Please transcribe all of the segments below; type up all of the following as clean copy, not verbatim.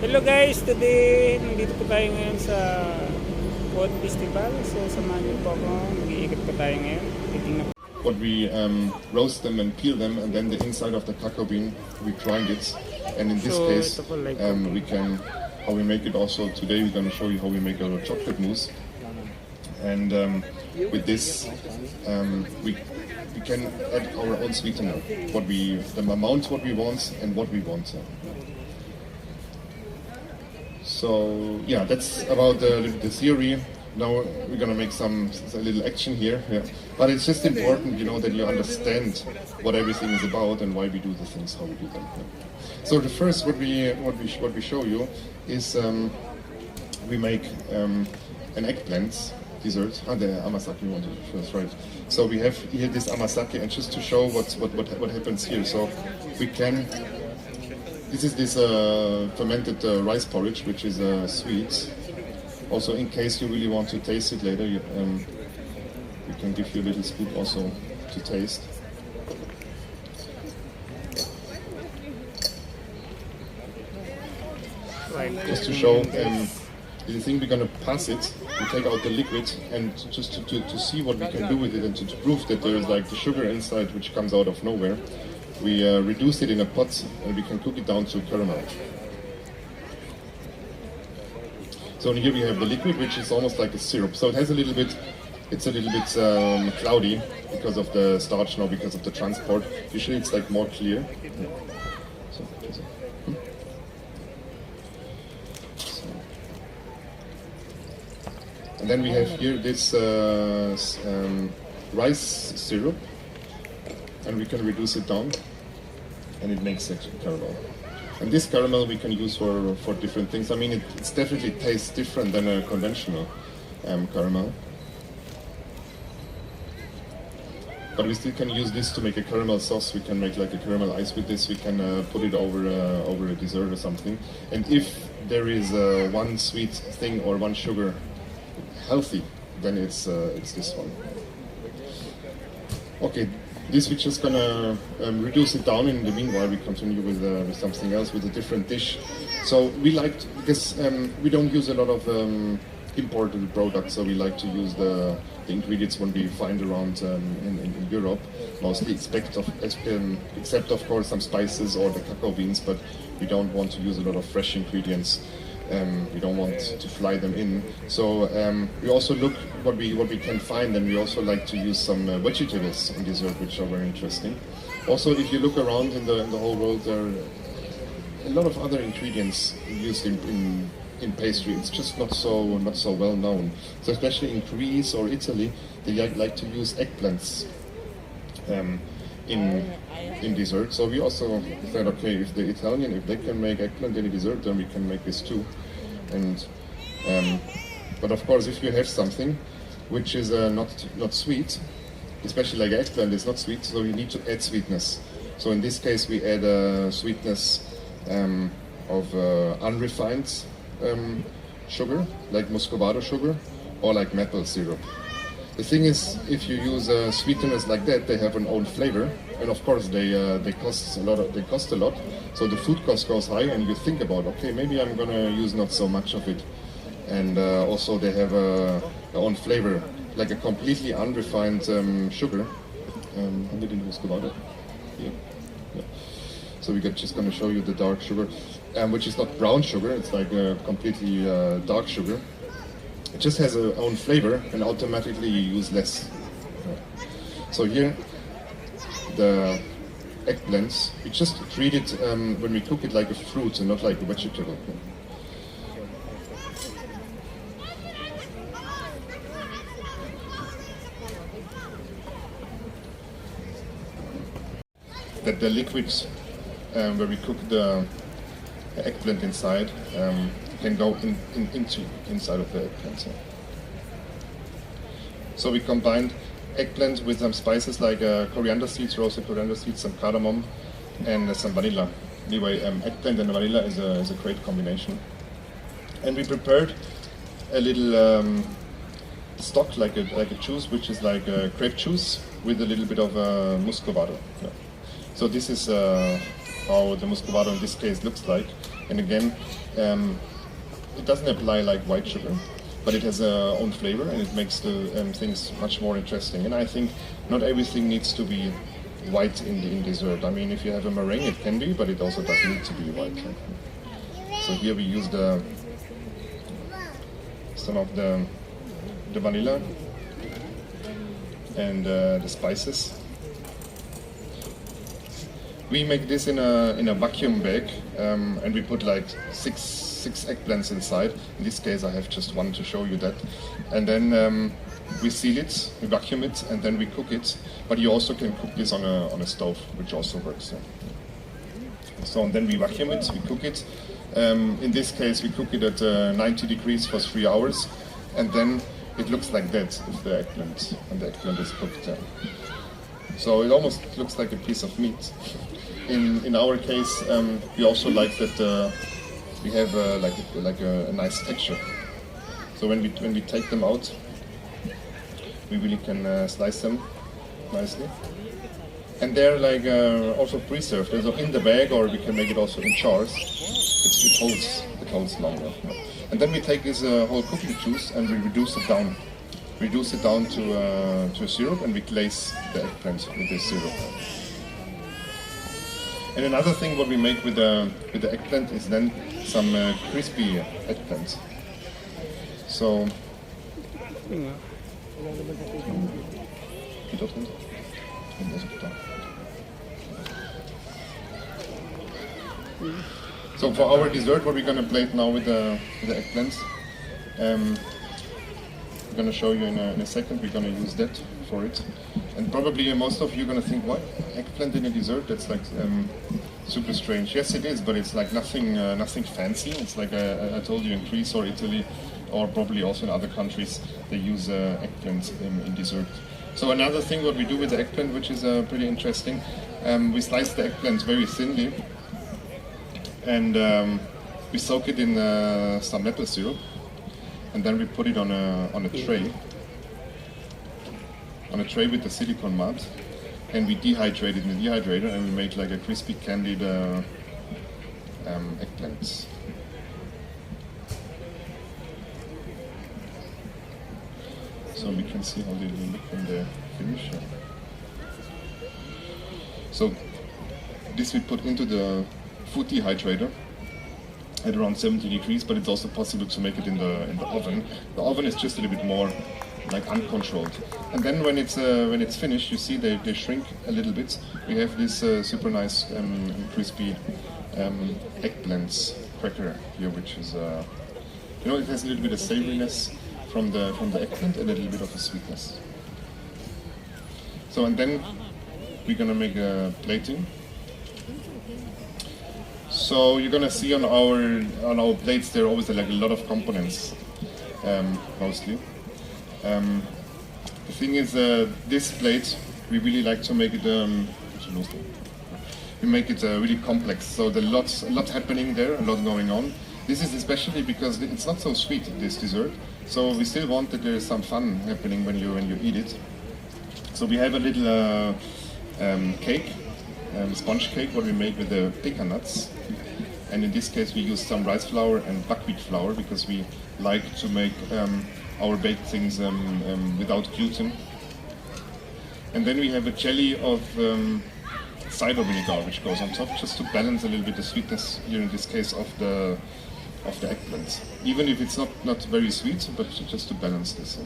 Hello guys, today nandito po tayo ngayon sa Food Festival. So samahan niyo po ako, mag-iikot po tayo ngayon. Titingnan po. What we roast them and peel them, and then the inside of the cacao bean we grind it. And in this So, case, ito po, like, we can how we make it. Also today we're going to show you how we make our chocolate mousse. And with this, we can add our own sweetener. The amount what we want and what we want. So yeah, that's about the theory. Now we're gonna make a little action here. Yeah. But it's just important, that you understand what everything is about and why we do the things, how we do them. Yeah. So the first what we show you is we make an eggplant dessert. The amasake we want to first, right? So we have here this amasake, and just to show what happens here. So we can. This is this fermented rice porridge, which is sweet. Also, in case you really want to taste it later, we can give you a little scoop also to taste. Just to show the thing, we're gonna pass it. We take out the liquid, and just to see what we can do with it, and to prove that there is like the sugar inside, which comes out of nowhere. We reduce it in a pot, and we can cook it down to caramel. So here we have the liquid, which is almost like a syrup. So it has it's a little bit cloudy because of the starch now, because of the transport. Usually it's like more clear. So, and then we have here this rice syrup, and we can reduce it down, and it makes it caramel. And this caramel we can use for different things. I mean, it's definitely tastes different than a conventional caramel. But we still can use this to make a caramel sauce. We can make like a caramel ice with this. We can put it over a dessert or something. And if there is one sweet thing or one sugar healthy, then it's this one. Okay. This we're just gonna reduce it down. In the meanwhile, we continue with something else, with a different dish. So we because we don't use a lot of imported products, so we like to use the ingredients when we find around in Europe, mostly except of course some spices or the cacao beans, but we don't want to use a lot of fresh ingredients. We don't want to fly them in, so we also look what we can find, and we also like to use some vegetables in dessert, which are very interesting. Also, if you look around in the whole world, there are a lot of other ingredients used in pastry. It's just not so well known. So especially in Greece or Italy, they like to use eggplants in dessert. So we also said, okay, if the Italian, if they can make eggplant in a dessert, then we can make this too. And but of course, if you have something which is not sweet, especially like eggplant is not sweet, so you need to add sweetness. So in this case, we add a sweetness of unrefined sugar, like muscovado sugar, or like maple syrup. The thing is, if you use sweeteners like that, they have an own flavor, and of course they cost a lot. They cost a lot, so the food cost goes high, and you think about, okay, maybe I'm gonna use not so much of it, and also they have their own flavor, like a completely unrefined sugar. Haben wir den muscovado? Yeah. So we're just gonna show you the dark sugar, which is not brown sugar. It's like a completely dark sugar. It just has its own flavor, and automatically you use less. So here, the eggplants, we just treat it when we cook it like a fruit and not like a vegetable. That the liquids where we cook the eggplant inside can go inside of the eggplant. So we combined eggplant with some spices like coriander seeds, roasted coriander seeds, some cardamom, and some vanilla. Anyway, eggplant and vanilla is a great combination. And we prepared a little stock, like a juice, which is like grape juice with a little bit of muscovado. Yeah. So this is how the muscovado in this case looks like. And again, it doesn't apply like white sugar, but it has a own flavor and it makes the things much more interesting. And I think not everything needs to be white in dessert. I mean, if you have a meringue, it can be, but it also doesn't need to be white. So here we use some of the vanilla and the spices. We make this in a vacuum bag, and we put like six eggplants inside. In this case, I have just one to show you that. And then we seal it, we vacuum it, and then we cook it. But you also can cook this on a stove, which also works. Yeah. So and then we vacuum it, we cook it. In this case, we cook it at 90 degrees for 3 hours, and then it looks like that if the eggplant is cooked. So it almost looks like a piece of meat. In our case, we also like that we have like a nice texture. So when we take them out, we really can slice them nicely. And they're like also preserved. So in the bag, or we can make it also in jars. It holds longer. And then we take this whole cooking juice and we reduce it down. Reduce it down to a syrup, and we glaze the eggplant with this syrup. And another thing what we make with the eggplant is then some crispy eggplant. So so for our dessert, what we're gonna plate now with the eggplants, I'm gonna show you in a second. We're gonna use that for it. And probably most of you are gonna think, what, eggplant in a dessert? That's like super strange. Yes, it is, but it's like nothing fancy. It's like I told you, in Greece or Italy, or probably also in other countries, they use eggplant in dessert. So another thing what we do with the eggplant, which is pretty interesting, we slice the eggplant very thinly, and we soak it in some maple syrup, and then we put it on a tray with the silicone mud, and we dehydrate it in the dehydrator, and we make like a crispy candied eggplants. So we can see how they look when they finish. So this we put into the food dehydrator at around 70 degrees, but it's also possible to make it in the oven. The oven is just a little bit more like uncontrolled. And then when it's finished, you see they shrink a little bit. We have this super nice crispy eggplants cracker here, which is it has a little bit of savoriness from the eggplant and a little bit of a sweetness. So and then we're gonna make a plating. So you're gonna see on our plates there are always like a lot of components, mostly. The thing is, this plate we really like to make it. We make it really complex. So there's a lot happening there, a lot going on. This is especially because it's not so sweet, this dessert. So we still want that there is some fun happening when you eat it. So we have a little cake, sponge cake, what we make with the pecan nuts. And in this case, we use some rice flour and buckwheat flour because we like to make our baked things without gluten. And then we have a jelly of cider vinegar which goes on top, just to balance a little bit the sweetness here in this case of the eggplants. Even if it's not very sweet, but just to balance this.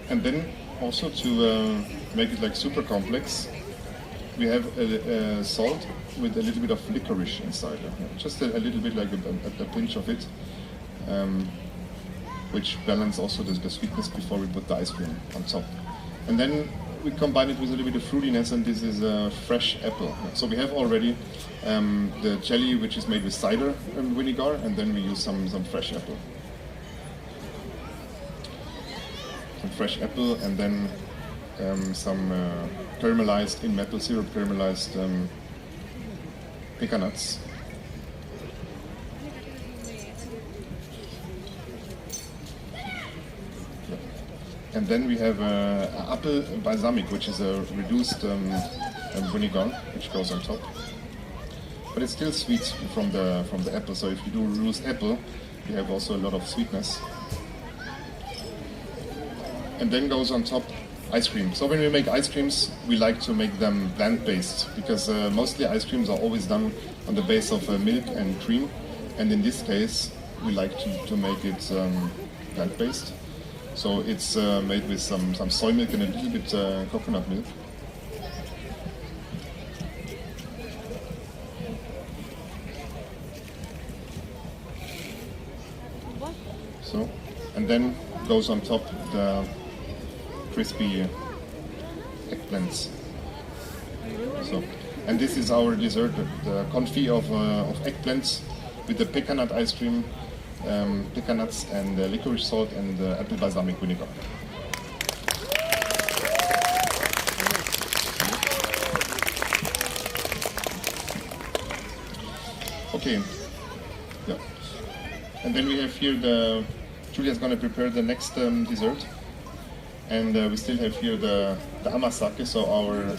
And then also to make it like super complex, we have salt with a little bit of licorice inside. Just a little bit, like a pinch of it, which balance also the sweetness before we put the ice cream on top. And then we combine it with a little bit of fruitiness, and this is fresh apple. So we have already the jelly, which is made with cider vinegar, and then we use some fresh apple. Some fresh apple, and then some caramelized, in maple syrup caramelized pecan nuts. And then we have apple balsamic, which is a reduced vinegar, which goes on top. but it's still sweet from the apple. So if you do use apple, you have also a lot of sweetness. And then goes on top ice cream. So when we make ice creams, we like to make them plant-based, because mostly ice creams are always done on the base of milk and cream, and in this case we like to make it plant-based. So it's made with some soy milk and a little bit coconut milk. So, and then goes on top the crispy eggplants. So, and this is our dessert, the confit of eggplants with the pecan nut ice cream, pecan nuts and licorice salt and apple balsamic vinegar. Okay, yeah. And then we have here Julia's going to prepare the next dessert. And we still have here the amasake, so our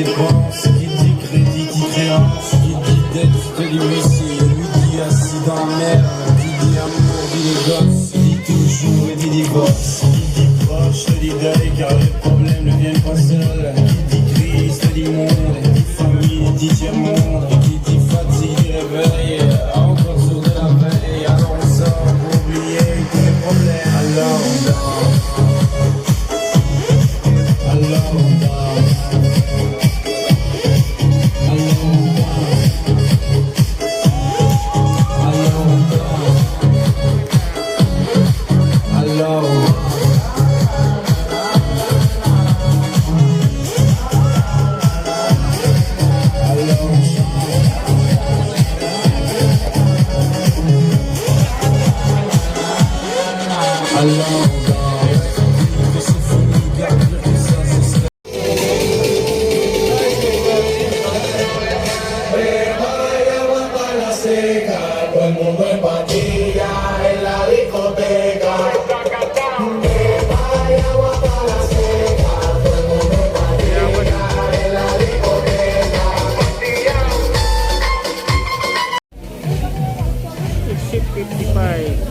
dépenses, qui dit crédit, qui créance, qui dit dette, te dit huissier, lui dit assis dans la merde, qui dit amour, dit les gosses, dit toujours et dit divorce, qui dit proche, te dit deuil, car les problèmes ne viennent pas seuls, qui dit crise, te dit monde, qui dit famille, dit tiers-monde, qui dit fatigue, dit réveil, encore sur de la veille, alors on sort pour oublier tous les problèmes, alors on dort. Alors on dort. Todo el mundo en pandilla en la discoteca. Vaya agua para la seca. Todo el mundo en pandilla en la discoteca. Exit 55.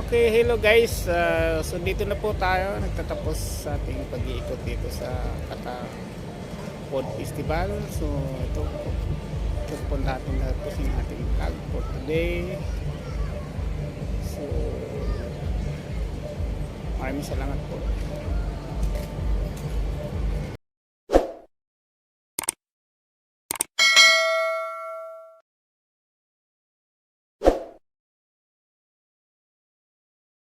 Okay, hello guys. So dito na po tayo nagtatapos sa ating pag-iikot dito sa Qatar Food Festival. So ito po. Ito po natin natapusin ating vlog for today. So maraming salamat po.